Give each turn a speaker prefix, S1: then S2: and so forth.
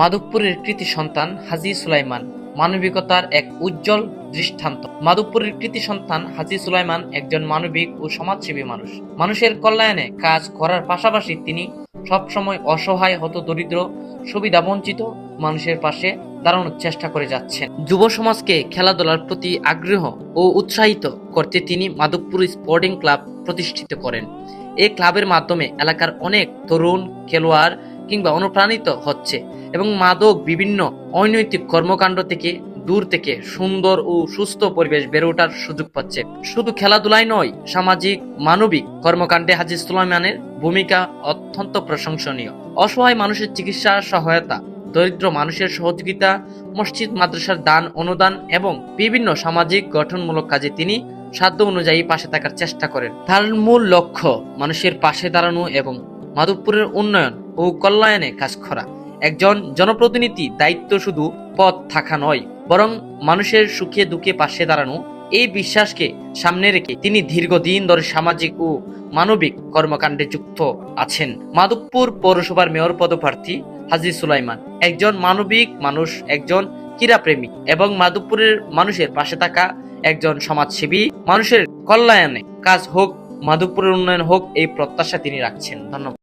S1: মাধবপুরের কৃতি সন্তান হাজী সুলাইমান মানবিকতার এক উজ্জ্বল দৃষ্টান্ত। মাধবপুরের কৃতি সন্তান হাজী সুলাইমান একজন মানবিক ও সমাজসেবী মানুষ। মানুষের কল্যাণে কাজ করার পাশাপাশি তিনি সবসময় অসহায়, হতদরিদ্র, সুবিধাবঞ্চিত মানুষের পাশে দাঁড়ানোর চেষ্টা করে যাচ্ছেন। যুব সমাজকে খেলাধুলার প্রতি আগ্রহ ও উৎসাহিত করতে তিনি মাধবপুর স্পোর্টিং ক্লাব প্রতিষ্ঠিত করেন। এই ক্লাবের মাধ্যমে এলাকার অনেক তরুণ খেলোয়াড় কিংবা অনুপ্রাণিত হচ্ছে এবং মাদক বিভিন্ন অনৈতিক কর্মকাণ্ড থেকে দূর থেকে সুন্দর ও সুস্থ পরিবেশ বেড়ে ওঠার সুযোগ পাচ্ছে। শুধু খেলাধুলায় নয়, সামাজিক মানবিক কর্মকাণ্ডে হাজী সুলাইমানের ভূমিকা অত্যন্ত প্রশংসনীয়। অসহায় মানুষের চিকিৎসা সহায়তা, দরিদ্র মানুষের সহযোগিতা, মসজিদ মাদ্রাসার দান অনুদান এবং বিভিন্ন সামাজিক গঠনমূলক কাজে তিনি সাধ্য অনুযায়ী পাশে থাকার চেষ্টা করেন। তার মূল লক্ষ্য মানুষের পাশে দাঁড়ানো এবং মাধবপুরের উন্নয়ন ও কল্যাণে কাজ করা। একজন জনপ্রতিনিধি দায়িত্ব শুধু পদ থাকা নয়, বরং মানুষের সুখে দুঃখে পাশে দাঁড়ানো। এই বিশ্বাসকে সামনে রেখে তিনি দীর্ঘদিন ধরে সামাজিক ও মানবিক কর্মকাণ্ডে যুক্ত আছেন। মাধবপুর পৌরসভার মেয়র পদপ্রার্থী হাজী সুলাইমান একজন মানবিক মানুষ, একজন ক্রীড়াপ্রেমী এবং মাধবপুরের মানুষের পাশে থাকা একজন সমাজসেবী। মানুষের কল্যাণে কাজ হোক, মাধবপুরের উন্নয়ন হোক, এই প্রত্যাশা তিনি রাখছেন। ধন্যবাদ।